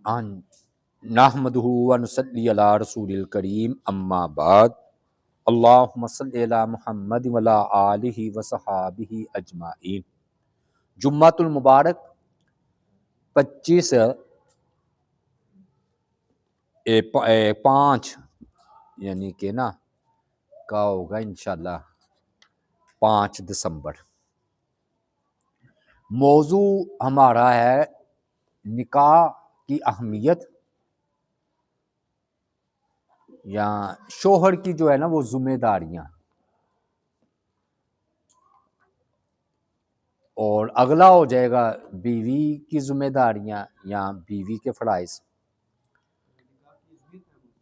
ان نحمدہ و نصلی علی رسول الکریم اما بعد اللہم صلی علی محمد و علی آلہ و صحابہ اجمعین۔ جمعۃ المبارک 25/5 یعنی کہ نا کا ہوگا انشاءاللہ 5 دسمبر۔ موضوع ہمارا ہے نکاح کی اہمیت یا شوہر کی جو ہے نا وہ ذمہ داریاں، اور اگلا ہو جائے گا بیوی کی ذمہ داریاں یا بیوی کے فرائض۔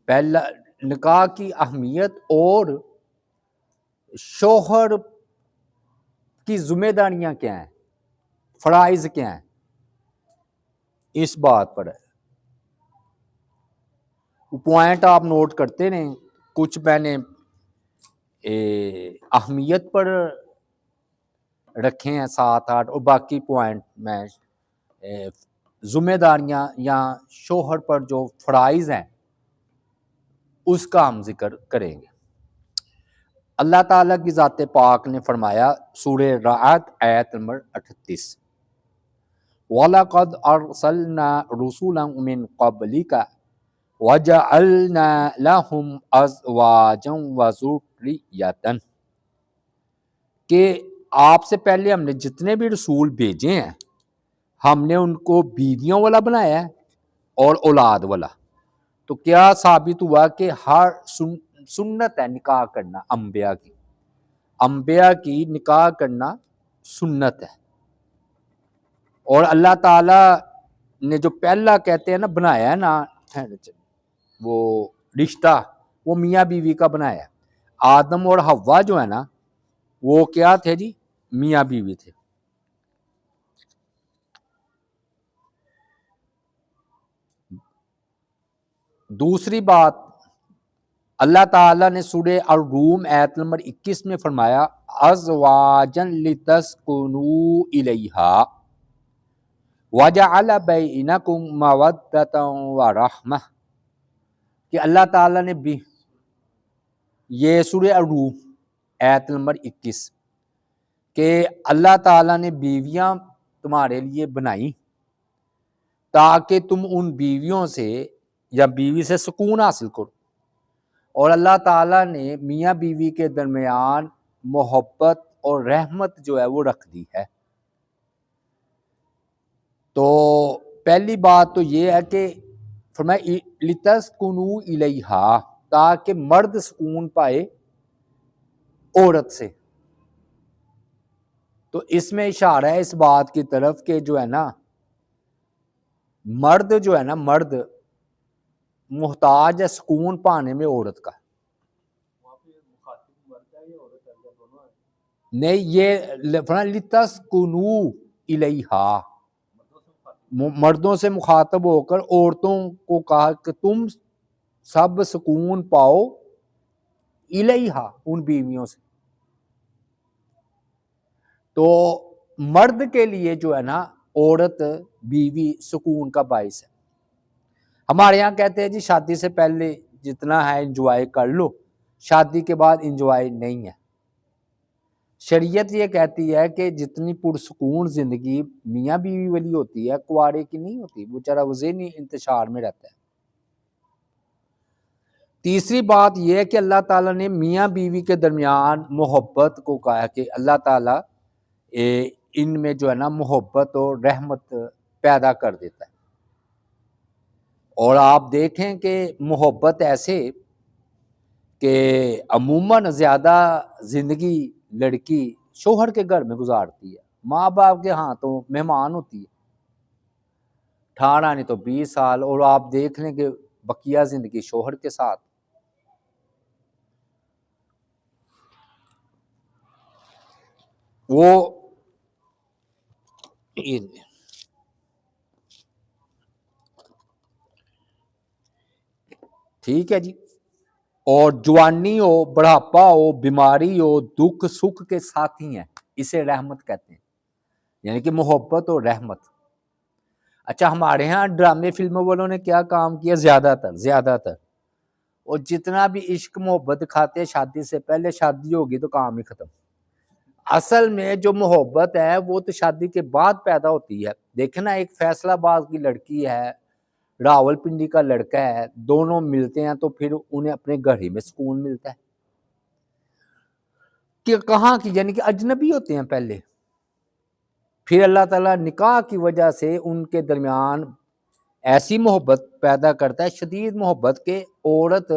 پہلا نکاح کی اہمیت اور شوہر کی ذمہ داریاں کیا ہیں، فرائض کیا ہیں، اس بات پر ہے۔ پوائنٹ آپ نوٹ کرتے رہیں، کچھ میں نے اہمیت پر رکھے ہیں 7-8، اور باقی پوائنٹ میں ذمہ داریاں یا شوہر پر جو فرائض ہیں اس کا ہم ذکر کریں گے۔ اللہ تعالیٰ کی ذات پاک نے فرمایا سورہ رعد آیت نمبر 38، وَلَقَدْ أَرْسَلْنَا رُسُلًا مِّن قَبْلِكَ وَجَعَلْنَا لَهُمْ أَزْوَاجًا وَذُرِّيَّةً، کہ آپ سے پہلے ہم نے جتنے بھی رسول بھیجے ہیں ہم نے ان کو بیویوں والا بنایا ہے اور اولاد والا۔ تو کیا ثابت ہوا کہ ہر سنت ہے نکاح کرنا، انبیاء کی نکاح کرنا سنت ہے، اور اللہ تعالیٰ نے جو پہلا کہتے ہیں نا بنایا ہے نا وہ رشتہ، وہ میاں بیوی کا بنایا ہے۔ آدم اور حوا جو ہے نا وہ کیا تھے جی، میاں بیوی تھے۔ دوسری بات، اللہ تعالیٰ نے سورہ الروم آیت نمبر 21 میں فرمایا ازواجا لتسکنوا الیہا وجعل بینکم مودۃ ورحمہ، کہ اللہ تعالیٰ نے بھی، یہ سورہ الروم آیت نمبر 21، کہ اللہ تعالیٰ نے بیویاں تمہارے لیے بنائی تاکہ تم ان بیویوں سے یا بیوی سے سکون حاصل کرو، اور اللہ تعالیٰ نے میاں بیوی کے درمیان محبت اور رحمت جو ہے وہ رکھ دی ہے۔ تو پہلی بات تو یہ ہے کہ فرمایا لتسکنوا الیہا، تاکہ مرد سکون پائے عورت سے۔ تو اس میں اشارہ ہے اس بات کی طرف کہ جو ہے نا مرد جو ہے نا مرد محتاج ہے سکون پانے میں عورت کا۔ نہیں، یہ لتسکنوا الیہا، مردوں سے مخاطب ہو کر عورتوں کو کہا کہ تم سب سکون پاؤ الیہا، ان بیویوں سے۔ تو مرد کے لیے جو ہے نا عورت بیوی سکون کا باعث ہے۔ ہمارے یہاں کہتے ہیں جی شادی سے پہلے جتنا ہے انجوائے کر لو، شادی کے بعد انجوائے نہیں ہے۔ شریعت یہ کہتی ہے کہ جتنی پرسکون زندگی میاں بیوی والی ہوتی ہے کنوارے کی نہیں ہوتی، بیچارہ وہ ذہنی انتشار میں رہتا ہے۔ تیسری بات یہ ہے کہ اللہ تعالیٰ نے میاں بیوی کے درمیان محبت کو کہا کہ اللہ تعالیٰ ان میں جو ہے نا محبت اور رحمت پیدا کر دیتا ہے۔ اور آپ دیکھیں کہ محبت ایسے کہ عموماً زیادہ زندگی لڑکی شوہر کے گھر میں گزارتی ہے، ماں باپ کے ہاں تو مہمان ہوتی ہے 18 نہیں تو 20 سال، اور آپ دیکھ لیں کہ بقیہ زندگی شوہر کے ساتھ۔ وہ ٹھیک ہے جی، اور جوانی ہو، بڑھاپا ہو، بیماری ہو، دکھ سکھ کے ساتھی ہیں، اسے رحمت کہتے ہیں، یعنی کہ محبت اور رحمت۔ اچھا ہمارے ہاں ڈرامے فلموں والوں نے کیا کام کیا، زیادہ تر اور جتنا بھی عشق محبت دکھاتے ہیں شادی سے پہلے، شادی ہوگی تو کام ہی ختم۔ اصل میں جو محبت ہے وہ تو شادی کے بعد پیدا ہوتی ہے۔ دیکھنا ایک فیصلہ آباد کی لڑکی ہے، راول پنڈی کا لڑکا ہے، دونوں ملتے ہیں تو پھر انہیں اپنے گھر ہی میں سکون ملتا ہے کہ کہاں کی، یعنی کہ اجنبی ہوتے ہیں پہلے، پھر اللہ تعالیٰ نکاح کی وجہ سے ان کے درمیان ایسی محبت پیدا کرتا ہے، شدید محبت، کہ عورت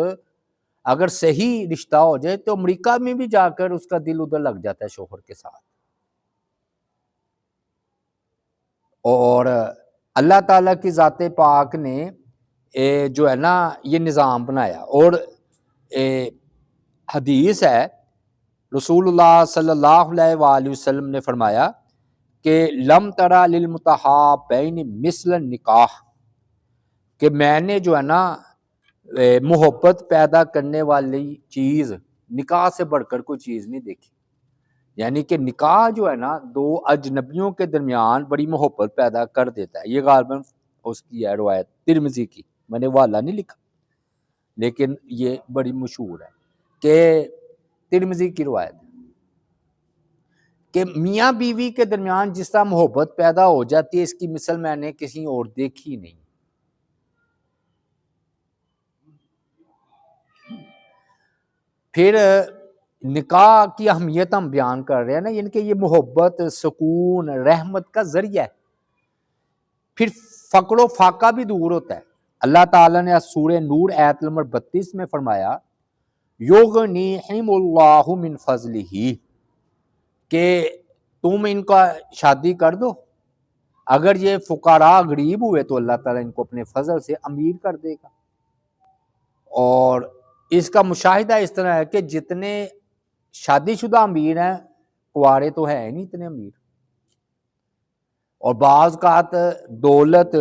اگر صحیح رشتہ ہو جائے تو امریکہ میں بھی جا کر اس کا دل ادھر لگ جاتا ہے شوہر کے ساتھ۔ اور اللہ تعالیٰ کی ذات پاک نے جو ہے نا یہ نظام بنایا، اور حدیث ہے رسول اللہ صلی اللہ علیہ وآلہ وسلم نے فرمایا کہ لم ترى للمتحابین مثل النکاح، کہ میں نے جو ہے نا محبت پیدا کرنے والی چیز نکاح سے بڑھ کر کوئی چیز نہیں دیکھی۔ یعنی کہ نکاح جو ہے نا دو اجنبیوں کے درمیان بڑی محبت پیدا کر دیتا ہے۔ یہ غالباً اس کی ہے روایت ترمذی کی، میں نے والا نہیں لکھا لیکن یہ بڑی مشہور ہے کہ ترمذی کی روایت ہے کہ میاں بیوی کے درمیان جس طرح محبت پیدا ہو جاتی ہے اس کی مثل میں نے کسی اور دیکھی نہیں۔ پھر نکاح کی اہمیت ہم بیان کر رہے ہیں نا، یعنی کہ یہ محبت، سکون، رحمت کا ذریعہ ہے۔ پھر فقر و فاقہ بھی دور ہوتا ہے۔ اللہ تعالیٰ نے سورہ نور آیت نمبر 32 میں فرمایا یغنیہم اللہ من فضلہ، کہ تم ان کا شادی کر دو، اگر یہ فقراء غریب ہوئے تو اللہ تعالیٰ ان کو اپنے فضل سے امیر کر دے گا۔ اور اس کا مشاہدہ اس طرح ہے کہ جتنے شادی شدہ امیر ہیں کنوارے تو ہے نہیں اتنے امیر، اور بعض اوقات دولت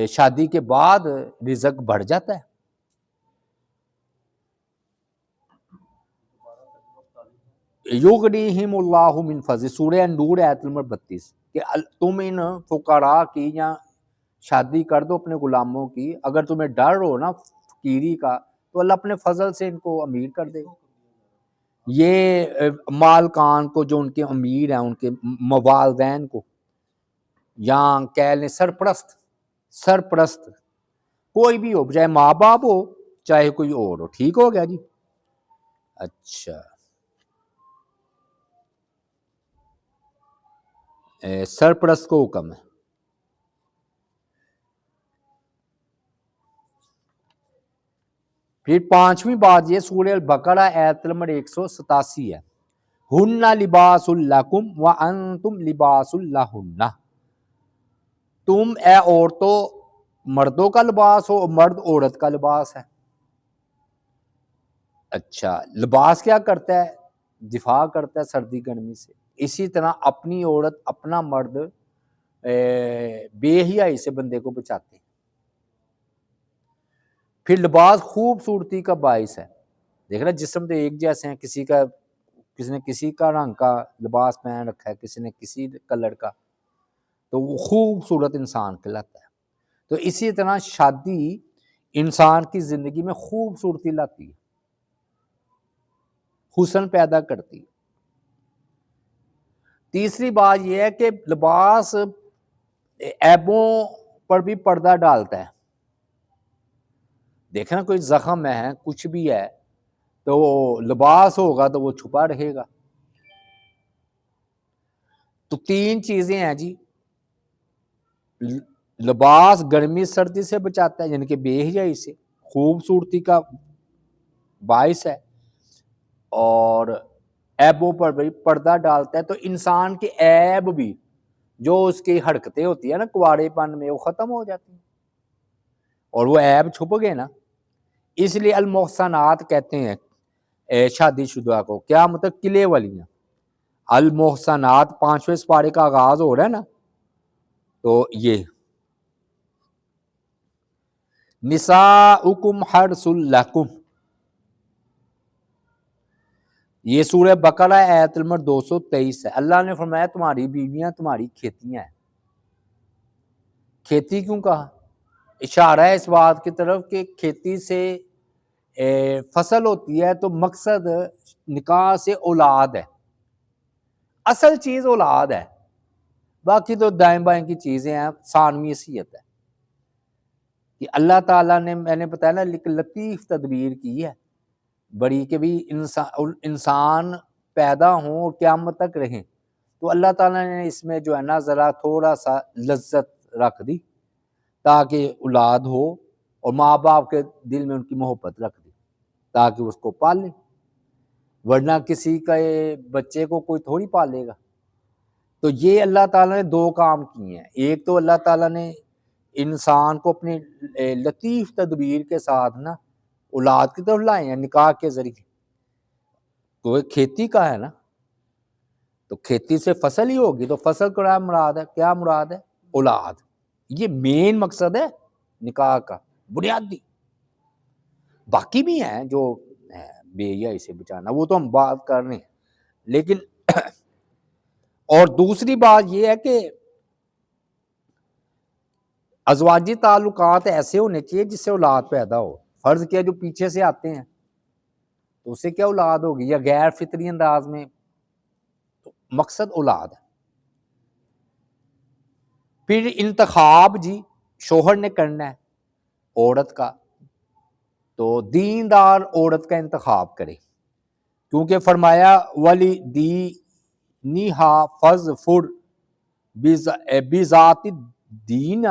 شادی کے بعد رزق بڑھ جاتا ہے۔ یغنیہم اللہ من فضل، سورہ نور آیت نمبر 32، کہ تم ان فقراء کی یا شادی کر دو اپنے غلاموں کی، اگر تمہیں ڈر ہو نا فقیری کا تو اللہ اپنے فضل سے ان کو امیر کر دے گا۔ یہ مالکان کو جو ان کے امیر ہیں، ان کے والدین کو، یا کہہ لیں سرپرست کوئی بھی ہو، چاہے ماں باپ ہو چاہے کوئی اور ہو، ٹھیک ہو گیا جی۔ اچھا سرپرست کو حکم ہے۔ پھر پانچویں بات یہ سورہ البقرہ آیت نمبر 187 ہے، ہن لباس لکم وانتم لباس لہن، تم اے عورتوں مردوں کا لباس ہو، مرد عورت کا لباس ہے۔ اچھا لباس کیا کرتا ہے؟ دفاع کرتا ہے سردی گرمی سے، اسی طرح اپنی عورت اپنا مرد بے حیائی سے بندے کو بچاتے ہیں۔ پھر لباس خوبصورتی کا باعث ہے، دیکھ رہے جسم تو ایک جیسے ہیں، کسی نے کسی کا رنگ کا لباس پہن رکھا ہے، کسی نے کسی کلر کا، تو وہ خوبصورت انسان کہلاتا ہے۔ تو اسی طرح شادی انسان کی زندگی میں خوبصورتی لاتی ہے، حسن پیدا کرتی ہے۔ تیسری بات یہ ہے کہ لباس عیبوں پر بھی پردہ ڈالتا ہے۔ دیکھنا کوئی زخم ہے کچھ بھی ہے تو لباس ہوگا تو وہ چھپا رہے گا۔ تو تین چیزیں ہیں جی، لباس گرمی سردی سے بچاتا ہے یعنی کہ بے حیائی سے، خوبصورتی کا باعث ہے، اور عیبوں پر بھی پردہ ڈالتا ہے۔ تو انسان کے عیب بھی، جو اس کی حرکتیں ہوتی ہیں نا کنوارے پن میں، وہ ختم ہو جاتی ہیں، اور وہ عیب چھپ گئے نا۔ اس لیے المحسنات کہتے ہیں شادی شدہ کو، کیا مطلب قلعے والیاں، المحسنات 5ویں سپارے کا آغاز ہو رہا ہے نا، تو یہ نساؤکم حرث لکم، یہ سورہ بقرہ آیت نمبر 223 ہے۔ اللہ نے فرمایا تمہاری بیویاں تمہاری کھیتیاں ہیں۔ کھیتی کیوں کہا؟ اشارہ ہے اس بات کی طرف کہ کھیتی سے فصل ہوتی ہے تو مقصد نکاح سے اولاد ہے، اصل چیز اولاد ہے، باقی تو دائیں بائیں کی چیزیں ہیں، ثانوی حیثیت ہے کہ اللہ تعالیٰ نے، میں نے بتایا نا، لطیف تدبیر کی ہے بڑی کہ بھی انسان پیدا ہوں اور قیامت تک رہیں، تو اللہ تعالیٰ نے اس میں جو ہے نا ذرا تھوڑا سا لذت رکھ دی تاکہ اولاد ہو، اور ماں باپ کے دل میں ان کی محبت رکھ دی تاکہ اس کو پالے، ورنہ کسی کا بچے کو کوئی تھوڑی پالے گا۔ تو یہ اللہ تعالیٰ نے دو کام کیے ہیں، ایک تو اللہ تعالیٰ نے انسان کو اپنی لطیف تدبیر کے ساتھ نا اولاد کی طرف لائے ہیں نکاح کے ذریعے، تو کھیتی کا ہے نا، تو کھیتی سے فصل ہی ہوگی، تو فصل کا مراد ہے، کیا مراد ہے؟ اولاد۔ یہ مین مقصد ہے نکاح کا، بنیادی۔ باقی بھی ہیں جو بے حیائی سے بچانا، وہ تو ہم بات کر رہے ہیں، لیکن اور دوسری بات یہ ہے کہ ازواجی تعلقات ایسے ہونے چاہیے جس سے اولاد پیدا ہو۔ فرض کیا جو پیچھے سے آتے ہیں تو اس سے کیا اولاد ہوگی، یا غیر فطری انداز میں، تو مقصد اولاد ہے۔ پھر انتخاب جی شوہر نے کرنا ہے عورت کا، تو دیندار عورت کا انتخاب کرے، کیونکہ فرمایا ولی دینہا فاظفر بذات الدین،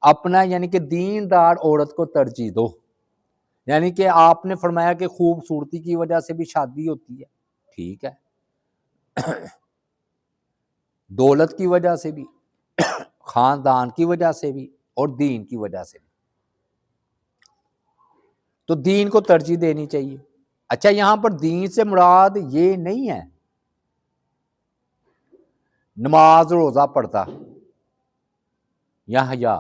اپنا یعنی کہ دیندار عورت کو ترجیح دو، یعنی کہ آپ نے فرمایا کہ خوبصورتی کی وجہ سے بھی شادی ہوتی ہے، ٹھیک ہے، دولت کی وجہ سے بھی، خاندان کی وجہ سے بھی، اور دین کی وجہ سے بھی، تو دین کو ترجیح دینی چاہیے۔ اچھا یہاں پر دین سے مراد یہ نہیں ہے نماز روزہ پڑھتا یا حیا،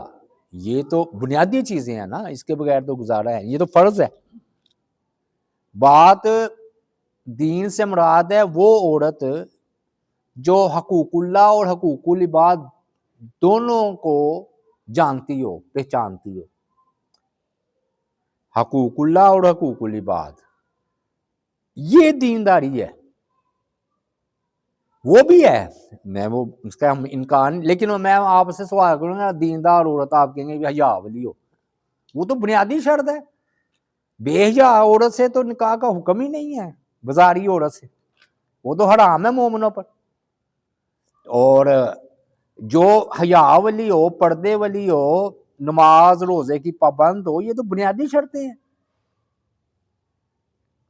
یہ تو بنیادی چیزیں ہیں نا، اس کے بغیر تو گزارا ہے، یہ تو فرض ہے۔ بات دین سے مراد ہے وہ عورت جو حقوق اللہ اور حقوق العباد دونوں کو جانتی ہو، پہچانتی ہو، حقوق اللہ اور حقوق العباد، یہ دینداری ہے۔ وہ بھی ہے، میں وہ اس کا ہم انکار، لیکن میں آپ سے سوال کروں گا دیندار عورت، آپ کہیں گے حیا والی ہو، وہ تو بنیادی شرط ہے۔ بے حیا عورت سے تو نکاح کا حکم ہی نہیں ہے، بازاری عورت سے، وہ تو حرام ہے مومنوں پر۔ اور جو حیا والی ہو، پردے والی ہو، نماز روزے کی پابند ہو، یہ تو بنیادی شرطیں ہیں۔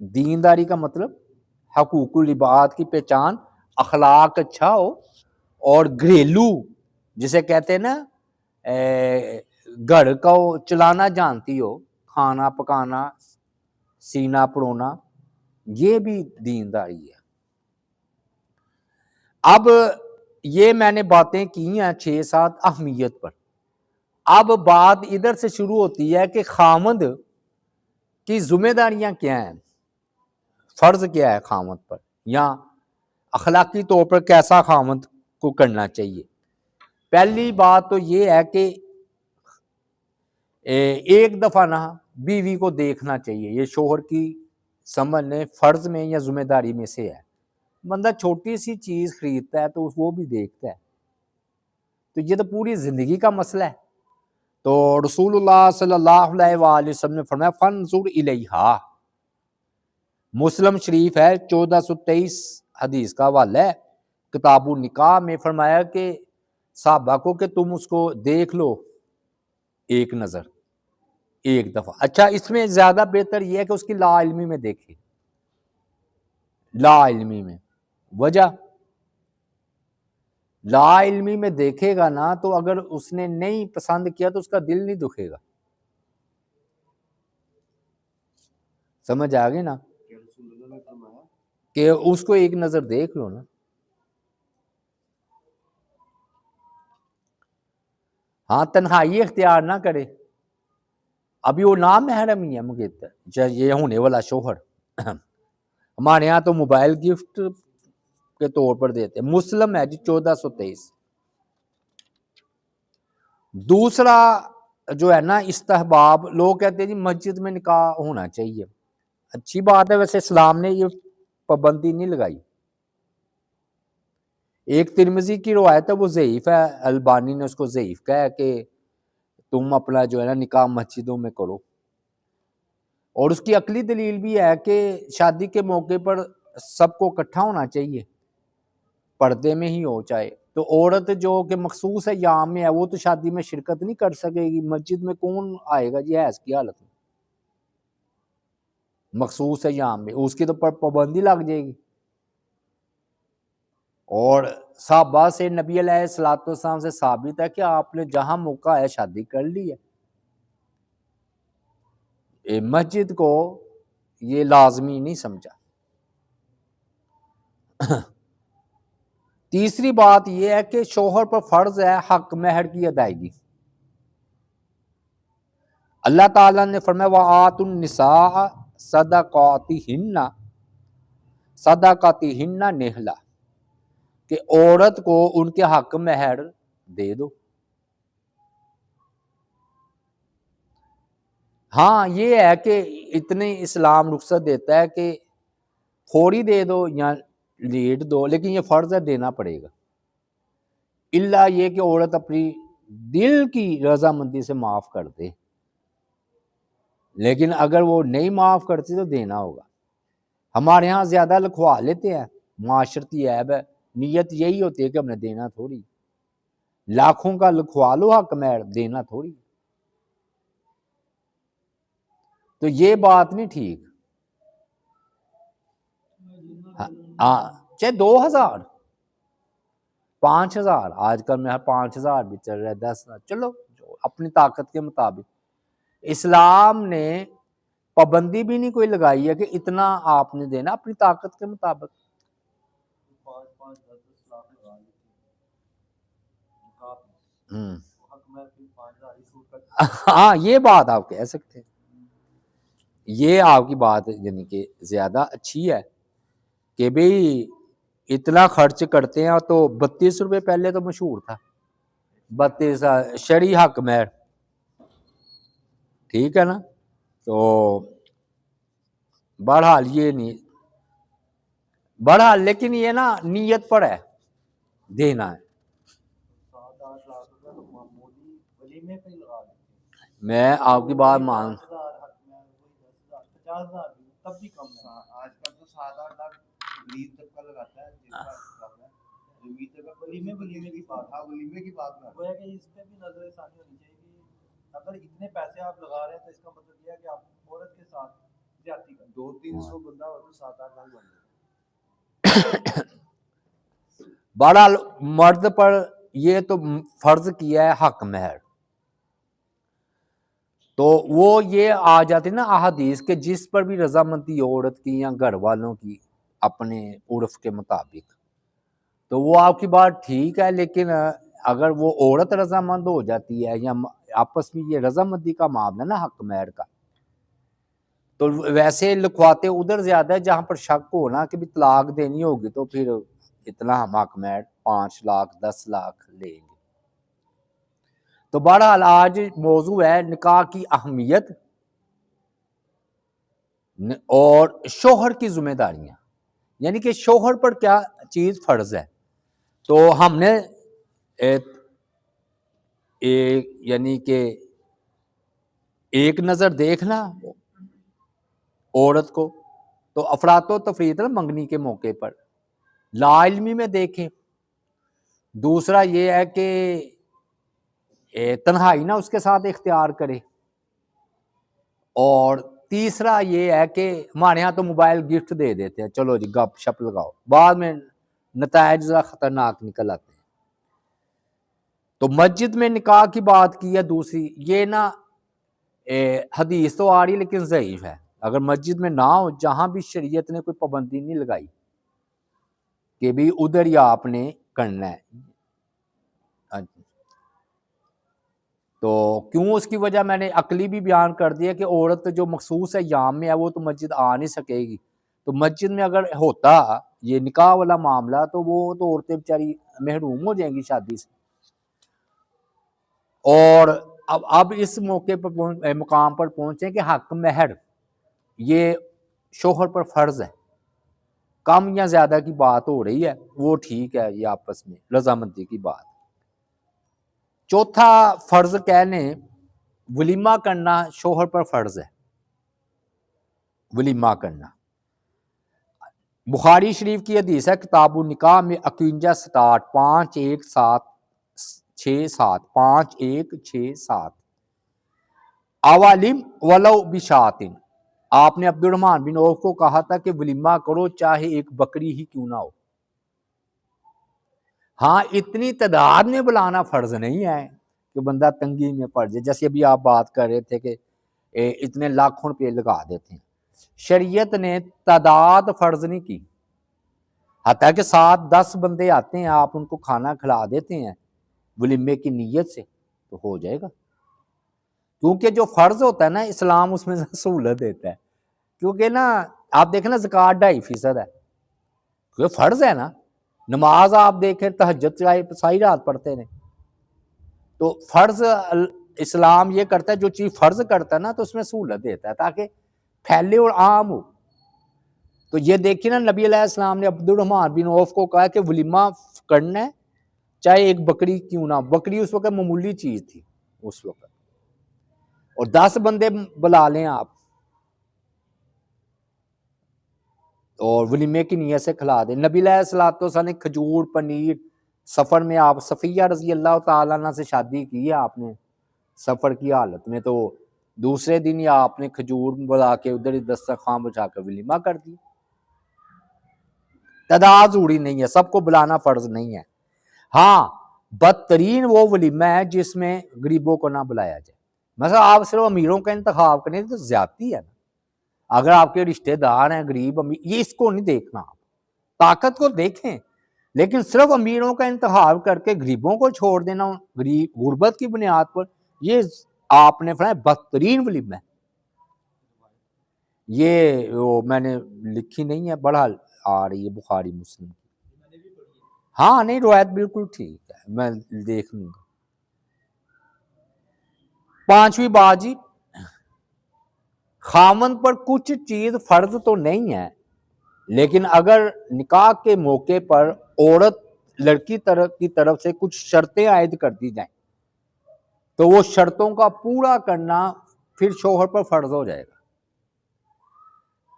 دینداری کا مطلب حقوق العباد کی پہچان، اخلاق اچھا ہو، اور گھریلو جسے کہتے ہیں نا گھر کو چلانا جانتی ہو، کھانا پکانا، سینا پرونا، یہ بھی دینداری ہے۔ اب یہ میں نے باتیں کی ہیں 6-7 اہمیت پر، اب بات ادھر سے شروع ہوتی ہے کہ خامند کی ذمہ داریاں کیا ہیں، فرض کیا ہے خامند پر، یا اخلاقی طور پر کیسا خامند کو کرنا چاہیے۔ پہلی بات تو یہ ہے کہ ایک دفعہ نہ بیوی کو دیکھنا چاہیے، یہ شوہر کی سمجھ لیں فرض میں یا ذمہ داری میں سے ہے۔ بندہ چھوٹی سی چیز خریدتا ہے تو وہ بھی دیکھتا ہے، تو یہ تو پوری زندگی کا مسئلہ ہے۔ تو رسول اللہ صلی اللہ علیہ وآلہ وسلم نے فرمایا فانظر الیہا، مسلم شریف ہے 1423 حدیث کا حوالہ ہے، کتاب النکاح میں فرمایا کہ صحابہ کو کہ تم اس کو دیکھ لو ایک نظر، ایک دفعہ۔ اچھا اس میں زیادہ بہتر یہ ہے کہ اس کی لا علمی میں دیکھے، لا علمی میں، وجہ لا علمی میں دیکھے گا نا تو اگر اس نے نہیں پسند کیا تو اس کا دل نہیں دکھے گا، سمجھ آ گئی نا، کہ اس کو ایک نظر دیکھ لو نا۔ ہاں تنہائی اختیار نہ کرے، ابھی وہ نام محرم ہی ہے مگیتر، یہ ہونے والا شوہر، ہمارے ہاں تو موبائل گفٹ کے طور پر دیتے ہیں۔ مسلم ہے جی 1423، دوسرا جو ہے نا استحباب، لوگ کہتے ہیں جی مسجد میں نکاح ہونا چاہیے، اچھی بات ہے، ویسے اسلام نے یہ پابندی نہیں لگائی. ایک ترمذی کی روایت ہے، وہ ضعیف ہے، البانی نے اس کو ضعیف کہا ہے کہ تم اپنا جو ہے نا نکاح مسجدوں میں کرو. اور اس کی عقلی دلیل بھی ہے کہ شادی کے موقع پر سب کو اکٹھا ہونا چاہیے، پردے میں ہی ہو چاہے. تو عورت جو کہ مخصوص ہے یام میں ہے، وہ تو شادی میں شرکت نہیں کر سکے گی. مسجد میں کون آئے گا جی حیض کی حالت میں؟ مخصوص ہے یام میں، اس کی تو پابندی لگ جائے گی. اور صحابہ سے نبی علیہ الصلوۃ والسلام سے ثابت ہے کہ آپ نے جہاں موقع ہے شادی کر لی ہے. مسجد کو یہ لازمی نہیں سمجھا. تیسری بات یہ ہے کہ شوہر پر فرض ہے حق مہر کی ادائیگی. اللہ تعالیٰ نے فرمایا وَآتُوا النِّسَاءَ صَدَقَاتِهِنَّ نِحْلَةً، کہ عورت کو ان کے حق مہر دے دو. ہاں یہ ہے کہ اتنے اسلام رخصت دیتا ہے کہ فوری دے دو یا لیٹ دو، لیکن یہ فرض ہے دینا پڑے گا. الا یہ کہ عورت اپنی دل کی رضامندی سے معاف کر دے، لیکن اگر وہ نہیں معاف کرتی تو دینا ہوگا. ہمارے ہاں زیادہ لکھوا لیتے ہیں، معاشرتی عیب ہے، نیت یہی ہوتی ہے کہ ہم نے دینا تھوڑی. لاکھوں کا لکھوا لو حق مہر، دینا تھوڑی. تو یہ بات نہیں ٹھیک. ہاں چاہے 2000 5000، آج کل میں 5000 بھی چل رہا ہے، 10,000، چلو اپنی طاقت کے مطابق. اسلام نے پابندی بھی نہیں کوئی لگائی ہے کہ اتنا آپ نے دینا، اپنی طاقت کے مطابق. ہاں یہ بات آپ کہہ سکتے ہیں، یہ آپ کی بات یعنی کہ زیادہ اچھی ہے کہ بھئی اتنا خرچ کرتے ہیں. تو 32 روپے پہلے تو مشہور تھا، 32 شرعی حق مہر، ٹھیک ہے نا. تو بہرحال یہ نہیں، بہرحال لیکن یہ نا نیت پر ہے، دینا ہے. میں آپ کی بات مان، اگر اتنے پیسے آپ لگا رہے ہیں تو اس کا مطلب یہ ہے کہ آپ عورت کے ساتھ زیادتی کر 200-300 بندہ ہو تو 7-8 لاکھ بن جائے. بہرحال مرد پر یہ تو فرض کیا ہے حق مہر. تو وہ یہ آ جاتی نا احادیث کہ جس پر بھی رضامندی عورت کی یا گھر والوں کی اپنے عرف کے مطابق، تو وہ آپ کی بات ٹھیک ہے. لیکن اگر وہ عورت رضامند ہو جاتی ہے یا آپس میں یہ رضامندی کا معاملہ نا حق مہر کا، تو ویسے لکھواتے ادھر زیادہ ہے جہاں پر شک ہونا کہ بھی طلاق دینی ہوگی تو پھر اتنا ہم حق مہر 5 لاکھ 10 لاکھ لیں گے. تو بہرحال آج موضوع ہے نکاح کی اہمیت اور شوہر کی ذمہ داریاں، یعنی کہ شوہر پر کیا چیز فرض ہے. تو ہم نے یعنی کہ ایک نظر دیکھنا عورت کو، تو افراط و تفریط منگنی کے موقع پر لا علمی میں دیکھیں. دوسرا یہ ہے کہ تنہائی نہ اس کے ساتھ اختیار کرے. اور تیسرا یہ ہے کہ ہمارے ہاں تو موبائل گفٹ دے دیتے ہیں، چلو جی گپ شپ لگاؤ، بعد میں نتائج ذرا خطرناک نکل آتے ہیں. تو مسجد میں نکاح کی بات کی ہے. دوسری یہ نا حدیث تو آ رہی لیکن ضعیف ہے. اگر مسجد میں نہ ہو، جہاں بھی شریعت نے کوئی پابندی نہیں لگائی کہ بھی ادھر ہی آپ نے کرنا ہے. تو کیوں اس کی وجہ میں نے عقلی بھی بیان کر دیا کہ عورت جو مخصوص ہے یام میں ہے وہ تو مسجد آ نہیں سکے گی. تو مسجد میں اگر ہوتا یہ نکاح والا معاملہ تو وہ تو عورتیں بیچاری محروم ہو جائیں گی شادی سے. اور اب اس موقع پر مقام پر پہنچے کہ حق مہر یہ شوہر پر فرض ہے، کم یا زیادہ کی بات ہو رہی ہے وہ ٹھیک ہے، یہ آپس میں رضامندی کی بات۔ چوتھا فرض کہہ لیں ولیمہ کرنا شوہر پر فرض ہے، ولیمہ کرنا۔ بخاری شریف کی حدیث ہے کتاب النکاح میں 51 5167 اوالم ولو بشاتن، آپ نے عبد الرحمن بن عوف کو کہا تھا کہ ولیمہ کرو چاہے ایک بکری ہی کیوں نہ ہو۔ ہاں اتنی تعداد میں بلانا فرض نہیں ہے کہ بندہ تنگی میں پڑ جائے، جیسے ابھی آپ بات کر رہے تھے کہ اتنے لاکھوں روپے لگا دیتے ہیں۔ شریعت نے تعداد فرض نہیں کی، حتیٰ کہ 7-10 بندے آتے ہیں آپ ان کو کھانا کھلا دیتے ہیں ولیمے کی نیت سے تو ہو جائے گا، کیونکہ جو فرض ہوتا ہے نا اسلام اس میں سہولت دیتا ہے، کیونکہ نا آپ دیکھیں نا زکوٰۃ 2.5% ہے، کیونکہ فرض ہے نا، نماز آپ دیکھیں تہجد ساری رات پڑھتے ہیں، تو فرض اسلام یہ کرتا ہے جو چیز فرض کرتا ہے نا تو اس میں سہولت دیتا ہے تاکہ پھیلے اور عام ہو۔ تو یہ دیکھیں نا نبی علیہ السلام نے عبد الرحمن بن عوف کو کہا کہ ولیمہ کرنا ہے چاہے ایک بکری کیوں نہ، بکری اس وقت معمولی چیز تھی اس وقت، اور 10 بندے بلا لیں آپ اور ولیمے کی نیت سے کھلا دیں۔ نبی علیہ السلام نے کھجور پنیر، سفر میں آپ صفیہ رضی اللہ تعالیٰ عنہ سے شادی کی ہے آپ نے سفر کی حالت میں، تو دوسرے دن ہی آپ نے کھجور بلا کے ادھر ہی دسترخوان بچا کر ولیمہ کر دی۔ تعداد ضروری نہیں ہے، سب کو بلانا فرض نہیں ہے۔ ہاں بدترین وہ ولیمہ ہے جس میں غریبوں کو نہ بلایا جائے، مثلا آپ صرف امیروں کا انتخاب کریں تو زیادتی ہے نا، اگر آپ کے رشتہ دار ہیں غریب امیر، یہ اس کو نہیں دیکھنا، آپ طاقت کو دیکھیں، لیکن صرف امیروں کا انتخاب کر کے غریبوں کو چھوڑ دینا غربت کی بنیاد پر، یہ آپ نے فرمایا بدترین ولیمہ ہے۔ یہ وہ میں نے لکھی نہیں ہے، بہرحال آ رہی ہے بخاری مسلم کی، ہاں نہیں روایت بالکل ٹھیک ہے، میں دیکھ لوں گا۔ 5ویں بات جی، خامن پر کچھ چیز فرض تو نہیں ہے، لیکن اگر نکاح کے موقع پر عورت لڑکی کی طرف سے کچھ شرطیں عائد کر دی جائیں تو وہ شرطوں کا پورا کرنا پھر شوہر پر فرض ہو جائے گا۔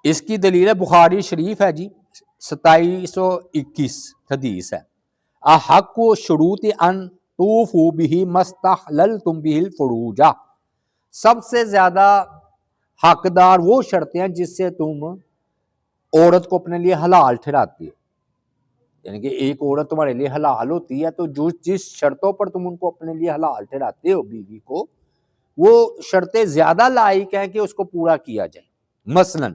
اس کی دلیل ہے بخاری شریف ہے جی 2721 حدیث ہے، احق شروط ان توفوا به مستحللتم به الفروج، سب سے زیادہ حقدار وہ شرطیں ہیں جس سے تم عورت کو اپنے لیے حلال ٹھہراتی ہے، یعنی کہ ایک عورت تمہارے لیے حلال ہوتی ہے تو جس شرطوں پر تم ان کو اپنے لیے حلال ٹھہراتے ہو بیوی کو، وہ شرطیں زیادہ لائق ہیں کہ اس کو پورا کیا جائے۔ مثلا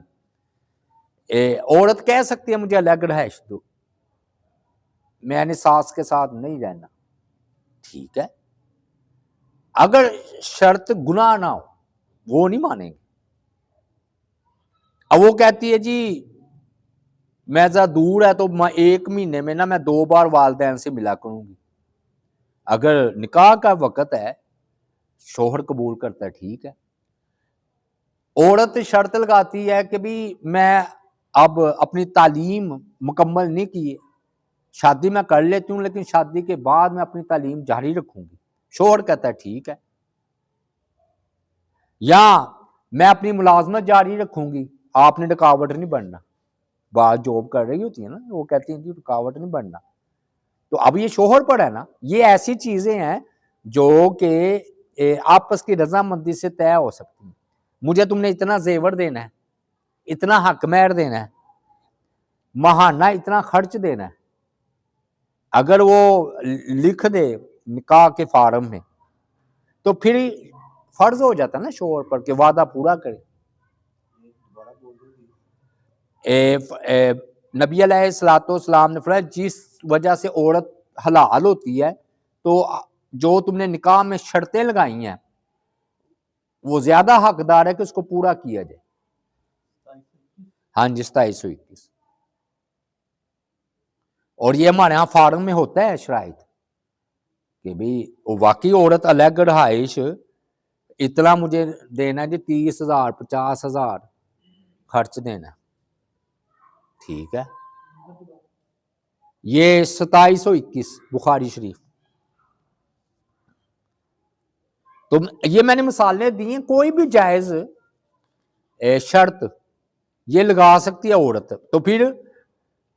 عورت کہہ سکتی ہے مجھے الگ رہائش دو، میں نے ساس کے ساتھ نہیں رہنا، ٹھیک ہے، اگر شرط گناہ نہ ہو وہ نہیں مانیں گے۔ اب وہ کہتی ہے جی میں ذرا دور ہے تو 1 مہینے میں نا میں 2 بار والدین سے ملا کروں گی، اگر نکاح کا وقت ہے شوہر قبول کرتا ہے ٹھیک ہے۔ عورت شرط لگاتی ہے کہ بھی میں اب اپنی تعلیم مکمل نہیں کی، شادی میں کر لیتی ہوں لیکن شادی کے بعد میں اپنی تعلیم جاری رکھوں گی، شوہر کہتا ہے ٹھیک ہے، یا میں اپنی ملازمت جاری رکھوں گی، آپ نے رکاوٹ نہیں بننا، بات جاب کر رہی ہوتی ہے نا وہ کہتی ہیں کہ رکاوٹ نہیں بننا، تو اب یہ شوہر پر ہے نا، یہ ایسی چیزیں ہیں جو کہ آپس کی رضامندی سے طے ہو سکتی ہیں۔ مجھے تم نے اتنا زیور دینا ہے، اتنا حق مہر دینا ہے، ماہانہ اتنا خرچ دینا ہے، اگر وہ لکھ دے نکاح کے فارم میں تو پھر فرض ہو جاتا ہے نا شوہر پر کہ وعدہ پورا کرے۔ نبی علیہ السلام نے فرمایا جس وجہ سے عورت حلال ہوتی ہے تو جو تم نے نکاح میں شرطیں لگائی ہیں وہ زیادہ حقدار ہے کہ اس کو پورا کیا جائے۔ ہاں جی 2721، اور یہ ہمارے ہاں فارم میں ہوتا ہے شرائط، کہ بھئی واقعی عورت الگ رہائش اتنا مجھے دینا جی 30,000 50,000 خرچ دینا، ٹھیک ہے. یہ 2721 بخاری شریف. تو یہ میں نے مثالیں دی ہیں، کوئی بھی جائز شرط یہ لگا سکتی ہے عورت، تو پھر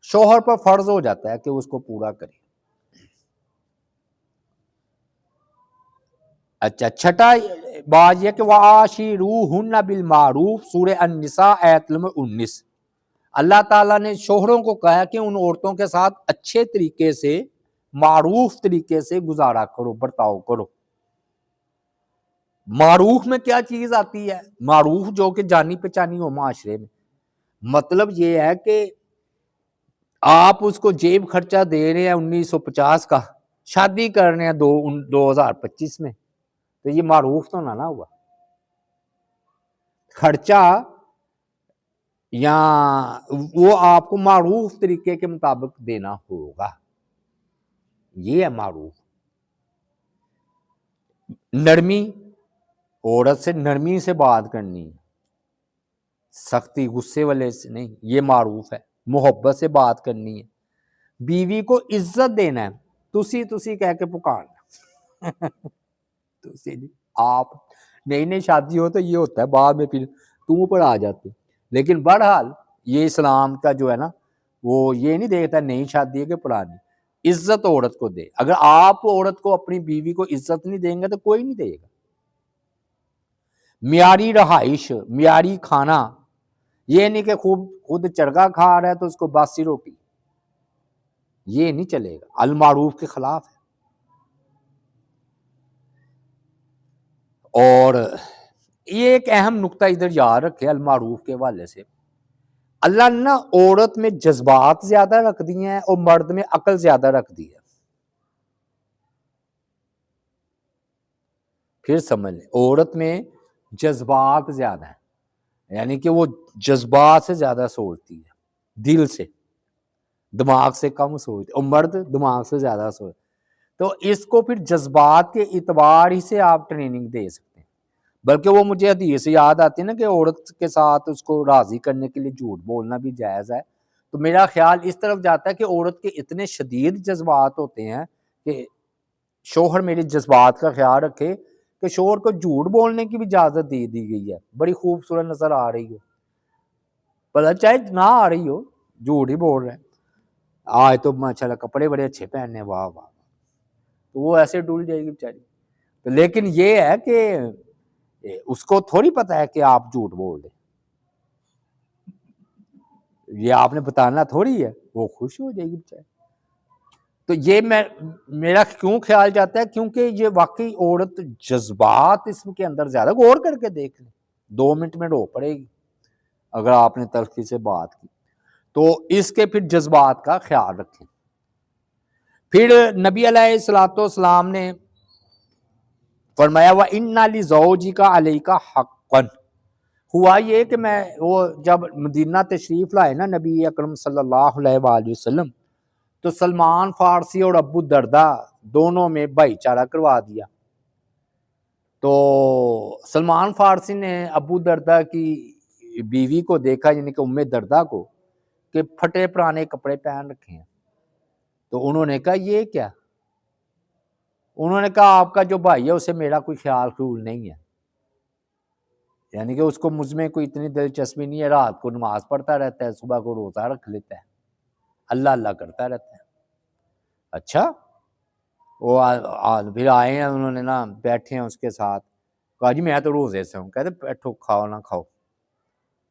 شوہر پر فرض ہو جاتا ہے کہ اس کو پورا کرے. اچھا، چھٹا بات یہ کہ وَعَاشِرُوهُنَّ بِالْمَعْرُوفِ سورہ النساء آیت نمبر 19. اللہ تعالیٰ نے شوہروں کو کہا کہ ان عورتوں کے ساتھ اچھے طریقے سے، معروف طریقے سے گزارا کرو، برتاؤ کرو. معروف میں کیا چیز آتی ہے؟ معروف جو کہ جانی پہچانی ہو معاشرے میں. مطلب یہ ہے کہ آپ اس کو جیب خرچہ دے رہے ہیں 1950 کا، شادی کر رہے ہیں 2025 میں، تو یہ معروف تو نہ ہوا. خرچہ یا وہ آپ کو معروف طریقے کے مطابق دینا ہوگا، یہ ہے معروف. نرمی، عورت سے نرمی سے بات کرنی ہے، سختی غصے والے سے نہیں، یہ معروف ہے. محبت سے بات کرنی ہے. بیوی کو عزت دینا ہے، تسی کہہ کے پکارنا. آپ نئی نئی شادی ہو تو یہ ہوتا ہے، بعد میں پھر تم پر آ جاتے. لیکن بہرحال یہ اسلام کا جو ہے نا، وہ یہ نہیں دیکھتا نئی شادی ہے کہ پرانی. عزت عورت کو دے. اگر آپ عورت کو اپنی بیوی کو عزت نہیں دیں گے تو کوئی نہیں دے گا. معیاری رہائش، معیاری کھانا، یہ نہیں کہ خود چرگا کھا رہا ہے تو اس کو باسی روٹی، یہ نہیں چلے گا، المعروف کے خلاف ہے. اور یہ ایک اہم نقطہ ادھر یاد رکھے المعروف کے حوالے سے، اللہ نے نا عورت میں جذبات زیادہ رکھ دی ہیں اور مرد میں عقل زیادہ رکھ دی ہے. پھر سمجھ لیں، عورت میں جذبات زیادہ ہیں، یعنی کہ وہ جذبات سے زیادہ سوچتی ہے، دل سے، دماغ سے کم سوچتی، اور مرد دماغ سے زیادہ سوچتی. تو اس کو پھر جذبات کے اعتبار ہی سے آپ ٹریننگ دے سکتے ہیں. بلکہ وہ مجھے حدیث یاد آتی ہے نا کہ عورت کے ساتھ اس کو راضی کرنے کے لیے جھوٹ بولنا بھی جائز ہے. تو میرا خیال اس طرف جاتا ہے کہ عورت کے اتنے شدید جذبات ہوتے ہیں کہ شوہر میرے جذبات کا خیال رکھے کہ شوہر کو جھوٹ بولنے کی بھی اجازت دی گئی ہے. بڑی خوبصورت نظر آ رہی ہو، پتہ چاہے نہ آ رہی ہو، جھوٹ ہی بول رہے ہیں، آج تو ماشاءاللہ کپڑے بڑے اچھے پہنے، واہ واہ، تو وہ ایسے ڈول جائے گی بیچاری. لیکن یہ ہے کہ اس کو تھوڑی پتہ ہے کہ آپ جھوٹ بول رہے، یہ آپ نے بتانا تھوڑی ہے، وہ خوش ہو جائے گی بیچاری. تو یہ میرا کیوں خیال جاتا ہے، کیونکہ یہ واقعی عورت جذبات اس کے اندر زیادہ، غور کر کے دیکھ لیں، 2 منٹ میں رو پڑے گی اگر آپ نے تلخی سے بات کی. تو اس کے پھر جذبات کا خیال رکھیں. پھر نبی علیہ الصلوۃ والسلام نے فرمایا وَإِنَّ لِزَوْجِكَ عَلَيْكَ حَقًّا. ہوا یہ کہ میں وہ جب مدینہ تشریف لائے نا نبی اکرم صلی اللہ علیہ وآلہ وسلم، تو سلمان فارسی اور ابو دردہ دونوں میں بھائی چارہ کروا دیا. تو سلمان فارسی نے ابو دردہ کی بیوی کو دیکھا، یعنی کہ ام دردہ کو، کہ پھٹے پرانے کپڑے پہن رکھے ہیں. تو انہوں نے کہا یہ کیا؟ انہوں نے کہا آپ کا جو بھائی ہے اسے میرا کوئی خیال نہیں ہے، یعنی کہ اس کو مجھ میں کوئی اتنی دلچسپی نہیں ہے، رات کو نماز پڑھتا رہتا ہے، صبح کو روزہ رکھ لیتا ہے، اللہ اللہ کرتا رہتا ہے. اچھا، وہ پھر آئے ہیں، انہوں نے نا بیٹھے ہیں اس کے ساتھ، کہا جی میں تو روزے سے ہوں. کہتے بیٹھو، کھاؤ نہ کھاؤ.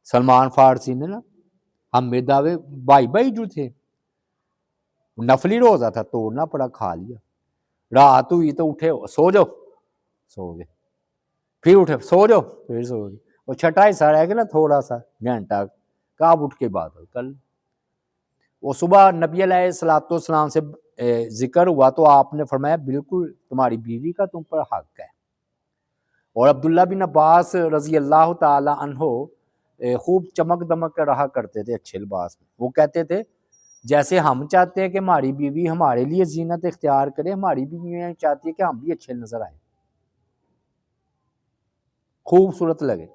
سلمان فارسی نے نا، ہم میں دعوے بھائی جو تھے، نفلی روزہ تھا، توڑنا پڑا، کھا لیا. رات ہوئی تو اٹھے، سو جاؤ، سو گئے. پھر اٹھے، سو جاؤ، پھر سو گئے. وہ چھٹا حصہ رہ گیا نا تھوڑا سا گھنٹہ، کب اٹھ کے بات ہو کل. وہ صبح نبی علیہ الصلوۃ والسلام سے ذکر ہوا تو آپ نے فرمایا بالکل تمہاری بیوی کا تم پر حق ہے. اور عبداللہ بن عباس رضی اللہ تعالی عنہ خوب چمک دمک رہا کرتے تھے اچھے لباس میں. وہ کہتے تھے جیسے ہم چاہتے ہیں کہ ہماری بیوی ہمارے لیے زینت اختیار کرے، ہماری بیوی چاہتی ہے کہ ہم بھی اچھے نظر آئے، خوبصورت لگے.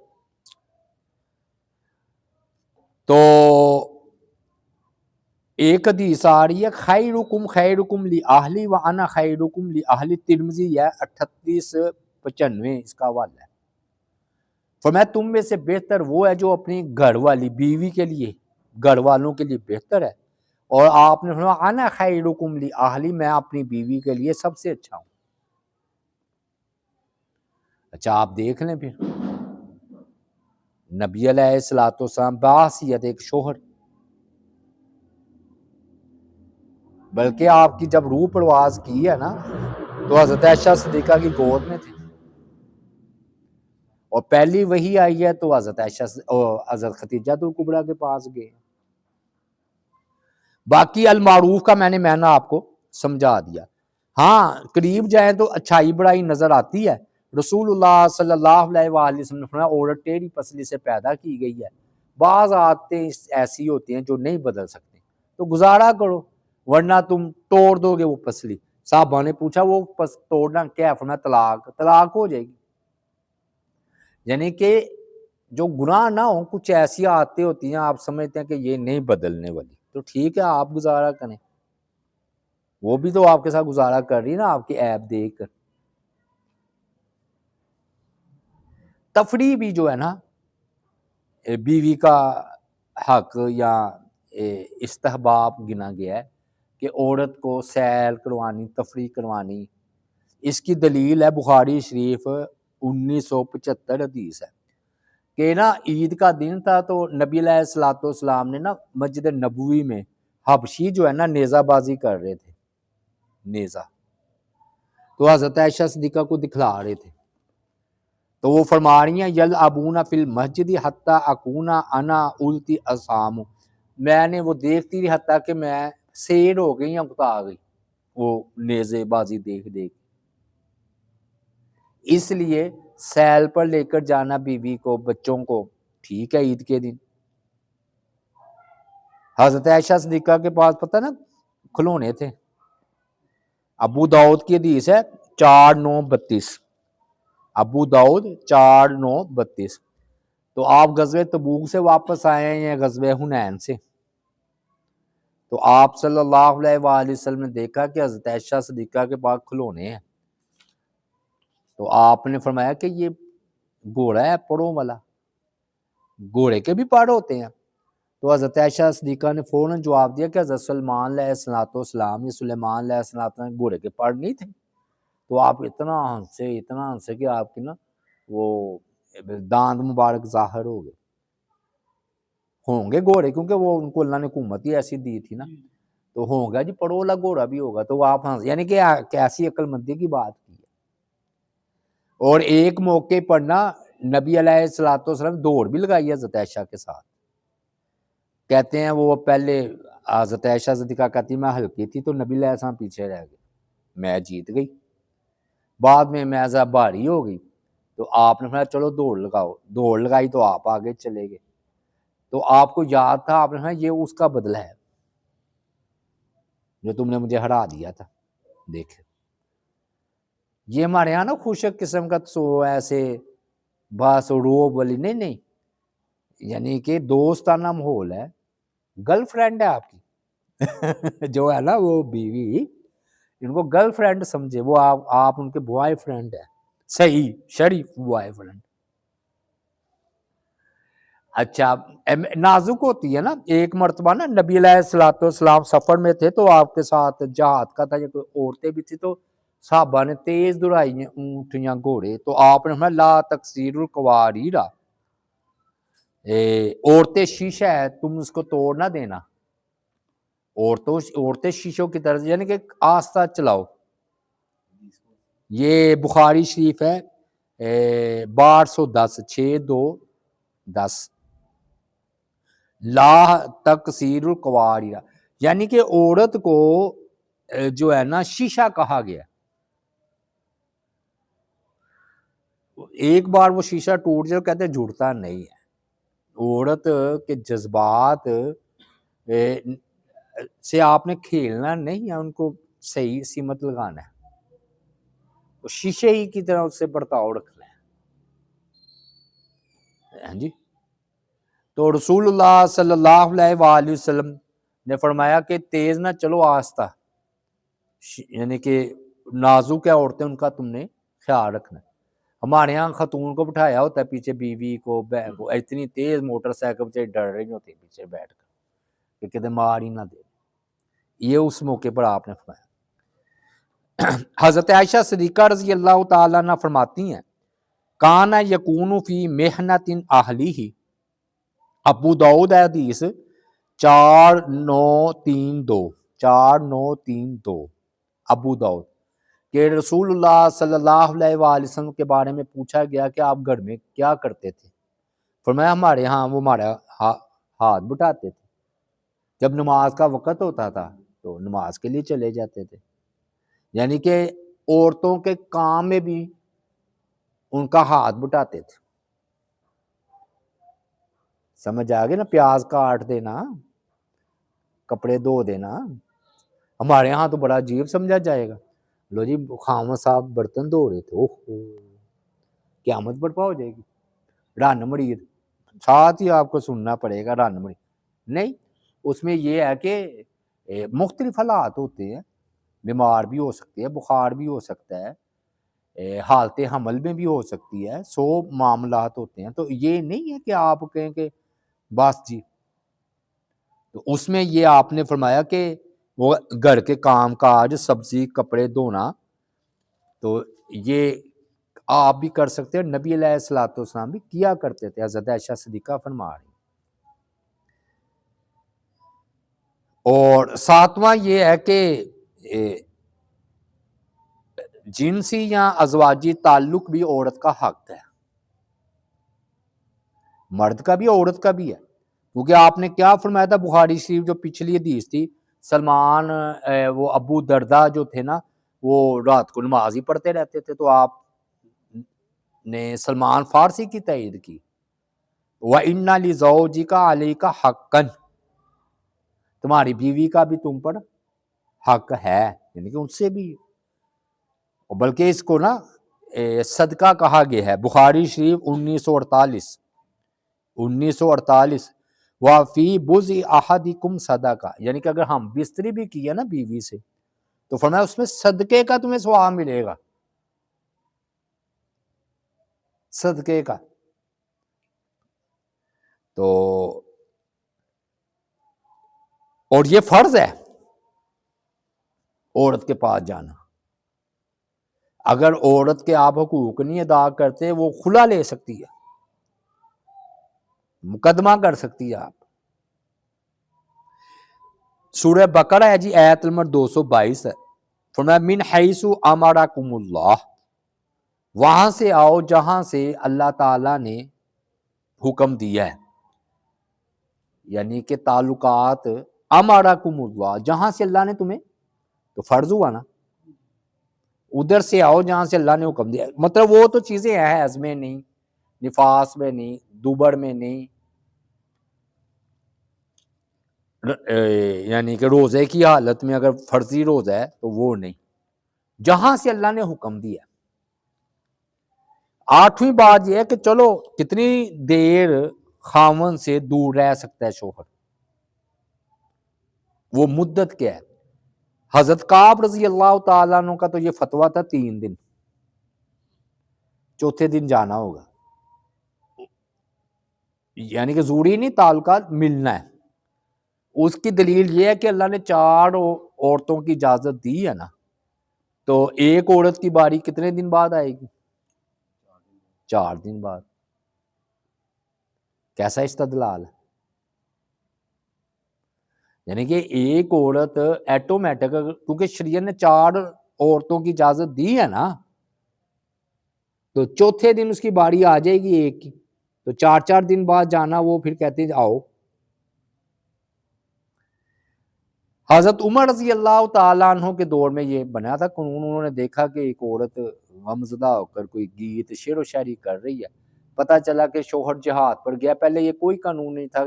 تو ایک حدیث آ رہی ہے خیرکم لأہلی وانا خیرکم لأہلی، ترمذی ہے 3895 اس کا حوالہ ہے. فرمایا تم میں سے بہتر وہ ہے جو اپنی گھر والی بیوی کے لیے، گھر والوں کے لیے بہتر ہے. اور آپ نے فرمایا انا خیرکم لأہلی، میں اپنی بیوی کے لیے سب سے اچھا ہوں. اچھا آپ دیکھ لیں پھر نبی علیہ الصلوۃ والسلام بحیثیت ایک شوہر، بلکہ آپ کی جب روح پرواز کی ہے نا تو حضرت عائشہ صدیقہ کی گود میں تھے، اور پہلی وحی آئی ہے تو حضرت عائشہ حضرت خدیجہ الکبریٰ کے پاس گئے. باقی المعروف کا میں نے آپ کو سمجھا دیا. ہاں قریب جائیں تو اچھائی بڑائی نظر آتی ہے. رسول اللہ صلی اللہ علیہ وآلہ وسلم نے فرمایا عورت ٹیڑھی پسلی سے پیدا کی گئی ہے. بعض عادتیں ایسی ہوتی ہیں جو نہیں بدل سکتے تو گزارا کرو، ورنہ تم توڑ دو گے وہ پسلی. صحابہ نے پوچھا وہ توڑنا کیا ہے؟ فرمایا طلاق ہو جائے گی. یعنی کہ جو گناہ نہ ہو، کچھ ایسی عادتیں ہوتی ہیں آپ سمجھتے ہیں کہ یہ نہیں بدلنے والی، تو ٹھیک ہے آپ گزارا کریں. وہ بھی تو آپ کے ساتھ گزارا کر رہی نا آپ کی ایپ دیکھ کر. تفریح بھی جو ہے نا بیوی کا حق یا استحباب گنا گیا ہے کہ عورت کو سیر کروانی، تفریح کروانی. اس کی دلیل ہے بخاری شریف 1975 حدیث ہے کہ نا عید کا دن تھا تو نبی علیہ الصلوۃ والسلام نے نا مسجد نبوی میں حبشی جو ہے نا نیزہ بازی کر رہے تھے، نیزہ، تو حضرت عائشہ صدیقہ کو دکھلا رہے تھے. تو وہ فرما رہی ہیں یلعبون فی المسجد حتی اکون انا التی اسام، میں نے وہ دیکھتی رہی حتیٰ کہ میں سیر ہو گئی یا اکتا گئی وہ نیزے بازی دیکھ دیکھ. اس لیے سیل پر لے کر جانا بیوی کو، بچوں کو ٹھیک ہے عید کے دن. حضرت عائشہ صدیقہ کے پاس پتہ نا کھلونے تھے. ابو داؤد کی حدیث ہے 4932، ابو داؤد 4932. تو آپ غزوہ تبوک سے واپس آئے ہیں یا غزوہ حنین سے، تو آپ صلی اللہ علیہ وآلہ وسلم نے دیکھا کہ حضرت عائشہ صدیقہ کے پاس کھلونے ہیں. تو آپ نے فرمایا کہ یہ گھوڑا ہے پڑوں والا، گھوڑے کے بھی پڑ ہوتے ہیں. تو حضرت عائشہ صدیقہ نے فوراً جواب دیا کہ حضرت سلمان علیہ السلام یا سلیمان علیہ السلام گھوڑے کے پڑ نہیں تھے. تو آپ اتنا ہنسے کہ آپ کی نا وہ داند مبارک ظاہر ہو گئے. ہوں گے گھوڑے کیونکہ وہ ان کو اللہ نے حکومت ہی ایسی دی تھی نا، تو ہوگا جی پڑو والا گھوڑا بھی ہوگا. تو آپ یعنی کہ کیسی عقل مندی کی بات کی ہے. اور ایک موقع پر نا نبی علیہ الصلوۃ والسلام دوڑ بھی لگائی حضرت عائشہ کے ساتھ. کہتے ہیں وہ پہلے حضرت عائشہ صدیقہ کہتی میں ہلکی تھی تو نبی علیہ السلام پیچھے رہ گئے، میں جیت گئی. بعد میں ذرا بھاری ہو گئی تو آپ نے فرمایا چلو دوڑ لگاؤ، دوڑ لگائی تو آپ آگے چلے گئے. تو آپ کو یاد تھا، آپ نے کہا یہ اس کا بدلہ ہے جو تم نے مجھے ہرا دیا تھا. دیکھ یہ ہمارے یہاں نا خوشک قسم کا سو ایسے بس روب والی نہیں، یعنی کہ دوستانہ ماحول ہے. گرل فرینڈ ہے آپ کی جو ہے نا وہ بیوی، ان کو گرل فرینڈ سمجھے، وہ آپ ان کے بوائے فرینڈ ہے، صحیح شریف بوائے فرینڈ. اچھا نازک ہوتی ہے نا. ایک مرتبہ نا نبی علیہ الصلوۃ والسلام سفر میں تھے تو آپ کے ساتھ جہاد کا تھا، یا کوئی عورتیں بھی تھی، تو صحابہ نے تیز دوڑائی ہیں اونٹ یا گھوڑے. تو آپ نے فرمایا لا تکسیر القواریرا، عورتیں شیشہ ہے تم اس کو توڑ نہ دینا. عورتیں شیشوں کی طرح، یعنی کہ آستہ چلاؤ. یہ بخاری شریف ہے 1210 6210. لا تکسیر القواریرا یعنی کہ عورت کو جو ہے نا شیشہ کہا گیا. ایک بار وہ شیشہ ٹوٹ جائے کہتے جڑتا نہیں ہے. عورت کے جذبات سے آپ نے کھیلنا نہیں ہے، ان کو صحیح سمت لگانا ہے، تو شیشے ہی کی طرح اس سے برتاؤ رکھنا ہے. ہاں جی. تو رسول اللہ صلی اللہ علیہ وآلہ وسلم نے فرمایا کہ تیز نہ چلو، آہستہ، یعنی کہ نازک عورتیں ان کا تم نے خیال رکھنا. ہمارے یہاں خاتون کو بٹھایا ہوتا ہے پیچھے، بیوی کو، بہن کو، اتنی تیز موٹر سائیکل سے ڈر رہی ہوتی ہے پیچھے بیٹھ کر کہ کہتے مار ہی نہ دے. یہ اس موقع پر آپ نے فرمایا. حضرت عائشہ صدیقہ رضی اللہ تعالیٰ عنہ فرماتی ہیں کانا یکون فی محنت اہلی ہی، ابو داؤد حدیث 4932 ابو داؤد، کہ رسول اللہ صلی اللہ علیہ وآلہ وسلم کے بارے میں پوچھا گیا کہ آپ گھر میں کیا کرتے تھے. فرمایا ہمارے ہاں وہ ہمارا ہاتھ بٹاتے تھے، جب نماز کا وقت ہوتا تھا تو نماز کے لیے چلے جاتے تھے. یعنی کہ عورتوں کے کام میں بھی ان کا ہاتھ بٹاتے تھے. سمجھ آ گئی نا، پیاز کاٹ دینا، کپڑے دھو دینا. ہمارے ہاں تو بڑا عجیب سمجھا جائے گا، لو جی خامد صاحب برتن دھو رہے تھے، اوہ قیامت برپا ہو جائے گی. رن مرید ساتھ ہی آپ کو سننا پڑے گا، رن مرید نہیں. اس میں یہ ہے کہ مختلف حالات ہوتے ہیں، بیمار بھی ہو سکتے ہیں، بخار بھی ہو سکتا ہے، حالت حمل میں بھی ہو سکتی ہے، 100 معاملات ہوتے ہیں. تو یہ نہیں ہے کہ آپ کہیں کہ بس جی. تو اس میں یہ آپ نے فرمایا کہ وہ گھر کے کام کاج، سبزی، کپڑے دھونا، تو یہ آپ بھی کر سکتے ہیں، نبی علیہ الصلوۃ والسلام بھی کیا کرتے تھے. حضرت عائشہ صدیقہ فرما رہی. اور 7واں یہ ہے کہ جنسی یا ازواجی تعلق بھی عورت کا حق ہے، مرد کا بھی عورت کا بھی ہے. کیونکہ آپ نے کیا فرمایا تھا، بخاری شریف جو پچھلی حدیث تھی، سلمان وہ ابو دردہ جو تھے نا، وہ رات کو نماز ہی پڑھتے رہتے تھے، تو آپ نے سلمان فارسی کی تائید کی، وَإِنَّ لِزَوْجِكَ عَلَيْكَ حَقًّا، تمہاری بیوی کا بھی تم پر حق ہے، یعنی کہ ان سے بھی. بلکہ اس کو نا صدقہ کہا گیا ہے. بخاری شریف 1948 وَفِي بُضْعِ أَحَدِكُمْ صَدَقَةٌ، یعنی کہ اگر ہم بستری بھی کیا نا بیوی سے تو فرمایا اس میں صدقے کا تمہیں ثواب ملے گا، صدقے کا. تو اور یہ فرض ہے عورت کے پاس جانا. اگر عورت کے آپ حقوق نہیں ادا کرتے، وہ خلا لے سکتی ہے، مقدمہ کر سکتی ہے. آپ سورہ بقرہ ہے جی، آیت نمبر 222 ہے. فرمایا من حیث امرکم اللہ، وہاں سے آؤ جہاں سے اللہ تعالیٰ نے حکم دیا ہے. یعنی کہ تعلقات امرکم اللہ، جہاں سے اللہ نے تمہیں، تو فرض ہوا نا، ادھر سے آؤ جہاں سے اللہ نے حکم دیا. مطلب وہ تو چیزیں ہیں حیض میں نہیں، نفاس میں نہیں، دوبر میں نہیں، یعنی کہ روزے کی حالت میں اگر فرضی روزہ ہے تو وہ نہیں، جہاں سے اللہ نے حکم دیا. 8ویں بات یہ ہے کہ چلو کتنی دیر خاوند سے دور رہ سکتا ہے شوہر، وہ مدت کیا ہے. حضرت کعب رضی اللہ تعالیٰ عنہ کا تو یہ فتویٰ تھا 3 دن، چوتھے دن جانا ہوگا. یعنی کہ ضروری نہیں تعلقات ملنا ہے. اس کی دلیل یہ ہے کہ اللہ نے 4 عورتوں کی اجازت دی ہے نا، تو ایک عورت کی باری کتنے دن بعد آئے گی؟ 4 دن بعد. کیسا استدلال ہے؟ یعنی کہ ایک عورت ایٹومیٹک، کیونکہ شریعت نے 4 عورتوں کی اجازت دی ہے نا، تو چوتھے دن اس کی باری آ جائے گی ایک کی، تو 4 دن بعد جانا، وہ پھر کہتے ہیں آؤ. حضرت عمر رضی اللہ تعالیٰ عنہ کے دور میں یہ بنا تھا قانون. انہوں نے دیکھا کہ ایک عورت غمزدہ ہو کر کوئی گیت شعر و شاعری کر رہی ہے، پتہ چلا کہ شوہر جہاد پر گیا. پہلے یہ کوئی قانون نہیں تھا،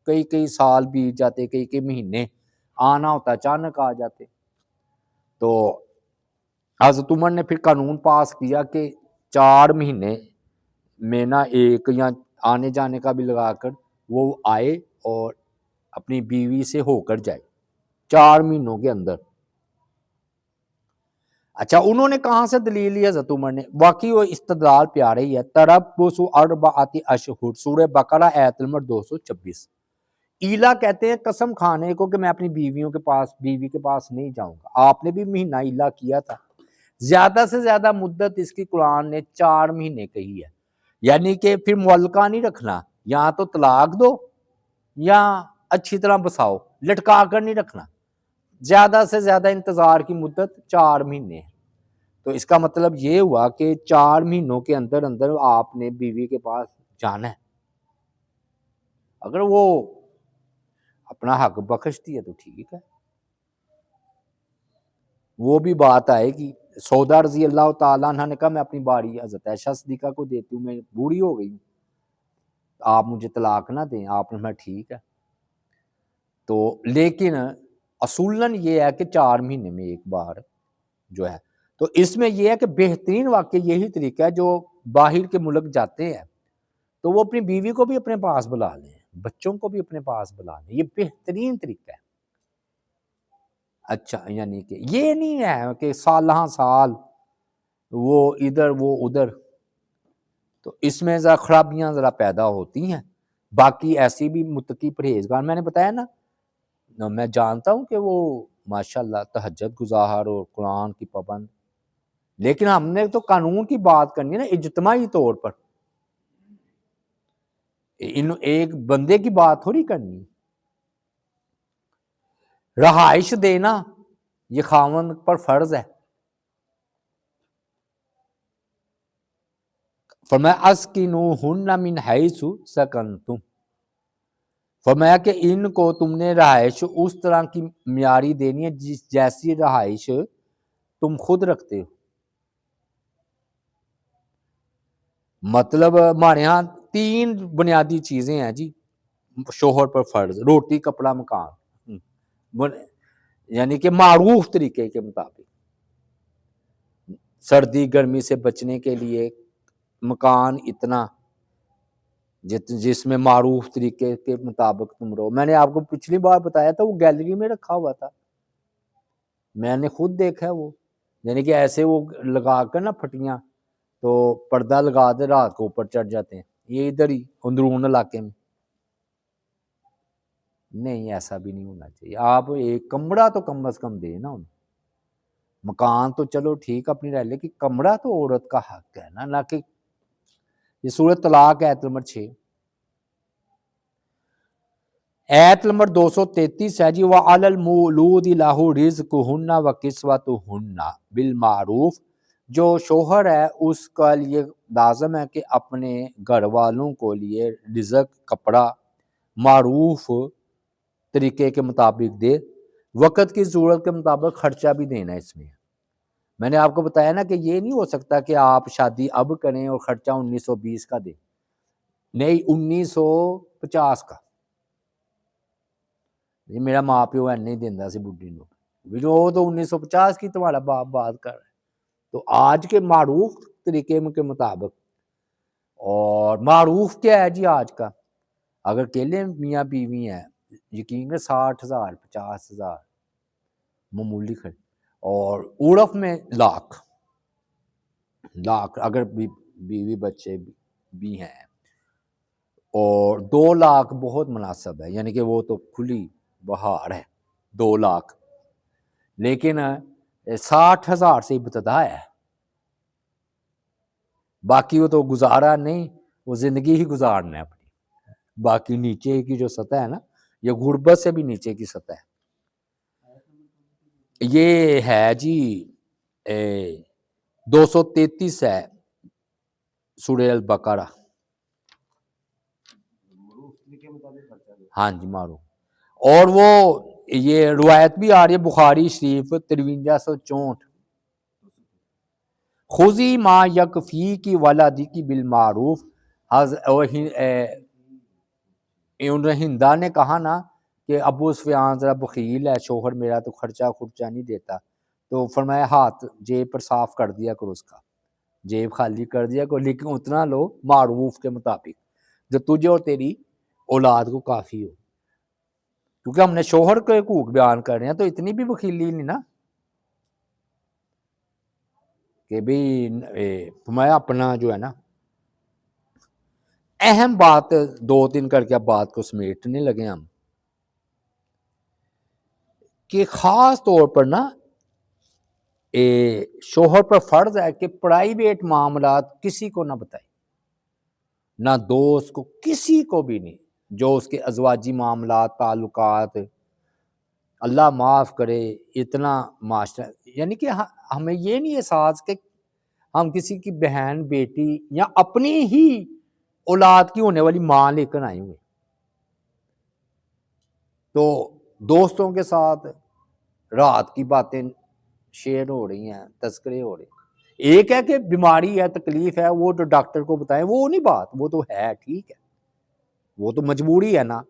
کئی سال بیت جاتے، کئی مہینے. آنا ہوتا اچانک آ جاتے. تو حضرت عمر نے پھر قانون پاس کیا کہ 4 مہینے میں نا ایک یا آنے جانے کا بھی لگا کر وہ آئے اور اپنی بیوی سے ہو کر جائے 4 مہینوں کے اندر. اچھا انہوں نے کہاں سے دلیل لی حضرت عمر نے؟ واقعی وہ استدلال پیارے ہی ہے. تربص اربعۃ اشہر سورہ بقرہ آیت نمبر 226. ایلا کہتے ہیں قسم کھانے کو کہ میں اپنی بیوی کے پاس نہیں جاؤں گا. آپ نے بھی مہینہ ایلا کیا تھا. زیادہ سے زیادہ مدت اس کی قرآن نے 4 مہینے کہی ہے. یعنی کہ پھر معلقہ نہیں رکھنا, یا تو طلاق دو یا اچھی طرح بساؤ, لٹکا کر نہیں رکھنا. زیادہ سے زیادہ انتظار کی مدت 4 مہینے ہے. تو اس کا مطلب یہ ہوا کہ 4 مہینوں کے اندر اندر آپ نے بیوی کے پاس جانا ہے. اگر وہ اپنا حق بخشتی ہے تو ٹھیک ہے, وہ بھی بات آئے گی. سودا رضی اللہ تعالیٰ عنہ نے کہا میں اپنی باری حضرت عائشہ صدیقہ کو دیتی ہوں, میں بوڑھی ہو گئی ہوں, آپ مجھے طلاق نہ دیں. آپ نے کہا ٹھیک ہے. تو لیکن اصولاً یہ ہے کہ 4 مہینے میں ایک بار جو ہے. تو اس میں یہ ہے کہ بہترین واقع یہی طریقہ ہے, جو باہر کے ملک جاتے ہیں تو وہ اپنی بیوی کو بھی اپنے پاس بلا لیں, بچوں کو بھی اپنے پاس بلا لیں. یہ بہترین طریقہ ہے. اچھا یعنی کہ یہ نہیں ہے کہ سالہ سال وہ ادھر وہ ادھر, تو اس میں ذرا خرابیاں ذرا پیدا ہوتی ہیں. باقی ایسی بھی متقی پرہیزگار میں نے بتایا نا, میں جانتا ہوں کہ وہ ماشاءاللہ تہجد گزار اور قرآن کی پابند, لیکن ہم نے تو قانون کی بات کرنی ہے نا اجتماعی طور پر. ایک بندے کی بات تھوڑی کرنی. رہائش دینا یہ خاوند پر فرض ہے. فرمایا اسکنوہن من حیث سکنتم, فرمایا کہ ان کو تم نے رہائش اس طرح کی معیاری دینی ہے جیسی رہائش تم خود رکھتے ہو. مطلب ہمارے ہاں 3 بنیادی چیزیں ہیں جی شوہر پر فرض: روٹی, کپڑا, مکان. یعنی کہ معروف طریقے کے مطابق سردی گرمی سے بچنے کے لیے مکان اتنا جس میں معروف طریقے کے مطابق تم رہو. میں نے آپ کو پچھلی بار بتایا تھا وہ گیلری میں رکھا ہوا تھا, میں نے خود دیکھا وہ, یعنی کہ ایسے وہ لگا کر نا پھٹیاں تو پردہ لگا دے رات کو اوپر چڑھ جاتے ہیں. یہ ادھر ہی اندرون علاقے میں. نہیں ایسا بھی نہیں ہونا چاہیے. آپ ایک کمرہ تو کم از کم دے نا انہیں. مکان تو چلو ٹھیک اپنی رہ لے, کہ کمرہ تو عورت کا حق ہے نا, نہ کہ یہ سورۃ طلاق آیت نمبر 6 ایت نمبر 233 ہے جی. وَعَلَى الْمَوْلُودِ لَهُ رِزْقُهُنَّ وَكِسْوَتُهُنَّ بِالْمَعْرُوفِ, جو شوہر ہے اس کا لیے لازم ہے کہ اپنے گھر والوں کو لیے رزق, کپڑا معروف طریقے کے مطابق دے, وقت کی ضرورت کے مطابق خرچہ بھی دینا ہے. اس میں نے آپ کو بتایا نا کہ یہ نہیں ہو سکتا کہ آپ شادی اب کریں اور خرچہ 1920 کا دیں, نہیں 1950 کا. میرا ماں پیو ہے نہیں دینا سی بڈھی نو, وہ تو 1950 کی تمہارا باپ بات کر رہا ہے. تو آج کے معروف طریقے کے مطابق, اور معروف کیا ہے جی آج کا, اگر اکیلے میاں بیوی ہیں یقین ہے 60,000 50,000 معمولی خرچ, اور عرف میں لاکھ اگر بیوی بچے بھی ہیں, اور 2 لاکھ بہت مناسب ہے, یعنی کہ وہ تو کھلی بہار ہے 2 لاکھ. لیکن 60,000 سے ابتدا ہے, باقی وہ تو گزارا نہیں, وہ زندگی ہی گزارنا ہے اپنی. باقی نیچے کی جو سطح ہے نا, یہ غربت سے بھی نیچے کی سطح ہے. یہ ہے جی 233 ہے سورہ البقرہ. ہاں جی معروف. اور وہ یہ روایت بھی آ رہی ہے بخاری شریف 5364, خذی ما یکفی کی ولادی کی بالمعروف. ہندا نے کہا نا کہ ابو سفیان ذرا بخیل ہے، شوہر میرا تو خرچہ نہیں دیتا، تو فرمایا ہاتھ جیب پر صاف کر دیا کرو، اس کا جیب خالی کر دیا کرو، لیکن اتنا لو معروف کے مطابق جو تجھے اور تیری اولاد کو کافی ہو، کیونکہ ہم نے شوہر کے حقوق بیان کر رہے ہیں، تو اتنی بھی بخیلی نہیں نا کہ بھئی فرمایا اپنا جو ہے نا اہم بات 2-3 کر کے اب بات کو سمیٹنے لگے ہم، کہ خاص طور پر نا شوہر پر فرض ہے کہ پرائیویٹ معاملات کسی کو نہ بتائے، نہ دوست کو، کسی کو بھی نہیں، جو اس کے ازواجی معاملات، تعلقات، اللہ معاف کرے اتنا معاشرہ، یعنی کہ ہمیں یہ نہیں احساس کہ ہم کسی کی بہن، بیٹی یا اپنی ہی اولاد کی ہونے والی ماں لے کر آئے ہوئے، تو دوستوں کے ساتھ رات کی باتیں شیئر ہو رہی ہیں، تذکرے ہو رہے ہیں، ایک ہے کہ بیماری ہے، تکلیف ہے، وہ جو ڈاکٹر کو بتائیں، وہ نہیں بات، وہ تو ہے ٹھیک ہے، وہ تو مجبوری ہے نا،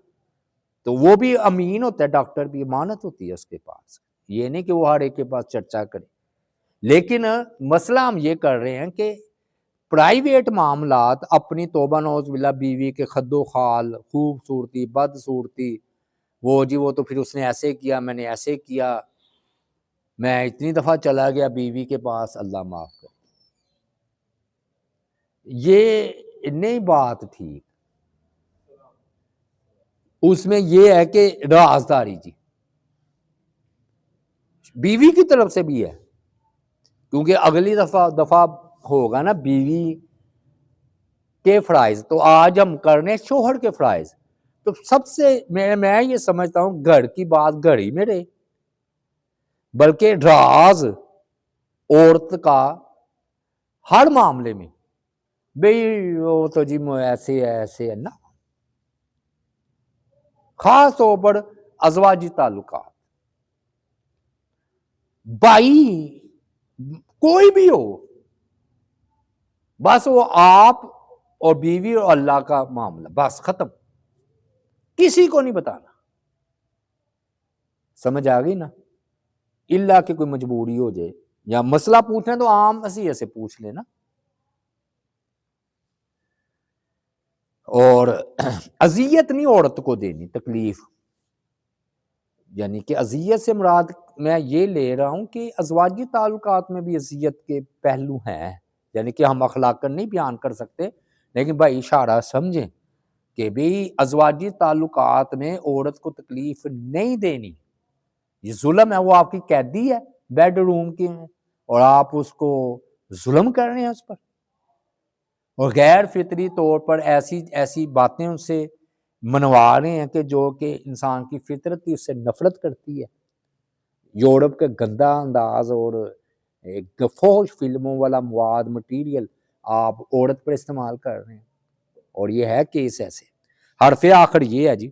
تو وہ بھی امین ہوتا ہے، ڈاکٹر بھی امانت ہوتی ہے اس کے پاس، یہ نہیں کہ وہ ہر ایک کے پاس چرچا کرے، لیکن مسئلہ ہم یہ کر رہے ہیں کہ پرائیویٹ معاملات، اپنی توبہ نعوذ باللہ بیوی کے خد و خال، خوبصورتی، بدصورتی، وہ جی وہ تو پھر اس نے ایسے کیا، میں نے ایسے کیا، میں اتنی دفعہ چلا گیا بیوی کے پاس، اللہ معاف کر، یہ نہیں بات ٹھیک، اس میں یہ ہے کہ رازداری جی بیوی کی طرف سے بھی ہے، کیونکہ اگلی دفعہ ہوگا نا بیوی کے فرائض، تو آج ہم کرنے شوہر کے فرائض، تو سب سے میں یہ سمجھتا ہوں گھر کی بات گھر ہی میں رہے، بلکہ راز عورت کا ہر معاملے میں، بھئی وہ تو جی ایسے ہے نا، خاص طور پر ازواجی تعلقات، بھائی کوئی بھی ہو، بس وہ آپ اور بیوی اور اللہ کا معاملہ، بس ختم، کسی کو نہیں بتانا، سمجھ آ گئی نا، اللہ کہ کوئی مجبوری ہو جائے یا مسئلہ پوچھنا تو عام ایسے سے پوچھ لینا، اور اذیت نہیں عورت کو دینی، تکلیف، یعنی کہ اذیت سے مراد میں یہ لے رہا ہوں کہ ازواجی تعلقات میں بھی اذیت کے پہلو ہیں، یعنی کہ ہم اخلاقاً نہیں بیان کر سکتے، لیکن بھائی اشارہ سمجھیں کہ بھی ازواجی تعلقات میں عورت کو تکلیف نہیں دینی، یہ ظلم ہے، وہ آپ کی قیدی ہے بیڈ روم کی میں، اور آپ اس کو ظلم کر رہے ہیں اس پر، اور غیر فطری طور پر ایسی باتیں ان سے منوا رہے ہیں کہ جو کہ انسان کی فطرت ہی اس سے نفرت کرتی ہے، یورپ کے گندا انداز اور فحش فلموں والا مواد مٹیریل آپ عورت پر استعمال کر رہے ہیں، اور یہ ہے کیس ایسے، حرف آخر یہ ہے جی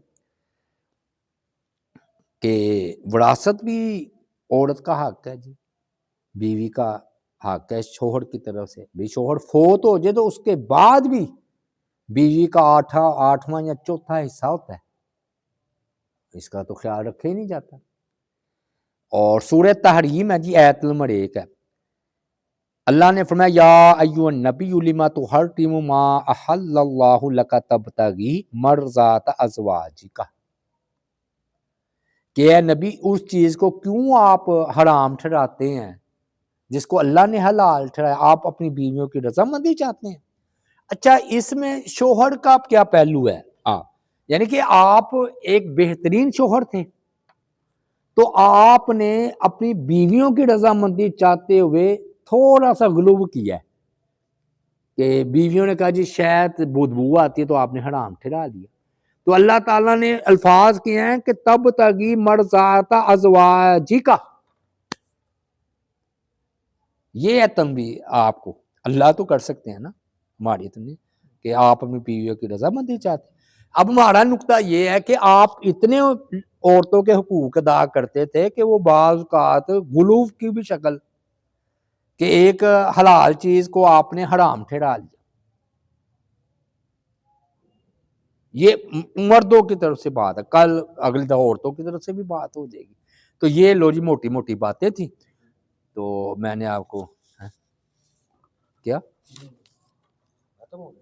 کہ وراثت بھی عورت کا حق ہے جی، بیوی کا حق ہے شوہر کی طرف سے، بھی شوہر فوت ہو جائے تو اس کے بعد بھی بیوی کا 8واں یا 4تھا حصہ ہوتا ہے، اس کا تو خیال رکھے ہی نہیں جاتا، اور سورہ تحریم ہے جی آیت نمبر 1 ہے، اللہ نے فرمایا یا ایھا النبی لما تحرم ما احل اللہ لک تبتغی مرضات ازواجک، کہ اے نبی اس چیز کو کیوں آپ حرام ٹھہراتے ہیں جس کو اللہ نے حلال ٹھہرایا، آپ اپنی بیویوں کی رضامندی چاہتے ہیں، اچھا اس میں شوہر کا کیا پہلو ہے، یعنی کہ آپ ایک بہترین شوہر تھے تو آپ نے اپنی بیویوں کی رضامندی چاہتے ہوئے تھوڑا سا غلو کیا ہے، کہ بیویوں نے کہا جی شاید بدبو آتی ہے تو آپ نے حرام ٹھہرا دیا، تو اللہ تعالیٰ نے الفاظ کیے ہیں کہ تب تغی مرضات ازواجک، یہ ہے تنبیہ آپ کو، اللہ تو کر سکتے ہیں نا ہماری اتنی کہ آپ اپنی بیویوں کی رضامندی چاہتے ہیں، اب ہمارا نقطہ یہ ہے کہ آپ اتنے عورتوں کے حقوق ادا کرتے تھے کہ وہ بعض اوقات غلو کی بھی شکل کہ ایک حلال چیز کو آپ نے حرام ٹھہرا لیا، یہ مردوں کی طرف سے بات ہے، کل اگلی دفعہ عورتوں کی طرف سے بھی بات ہو جائے گی. تو یہ لو جی موٹی موٹی باتیں تھیں، تو میں نے آپ کو کیا ختم ہو گیا.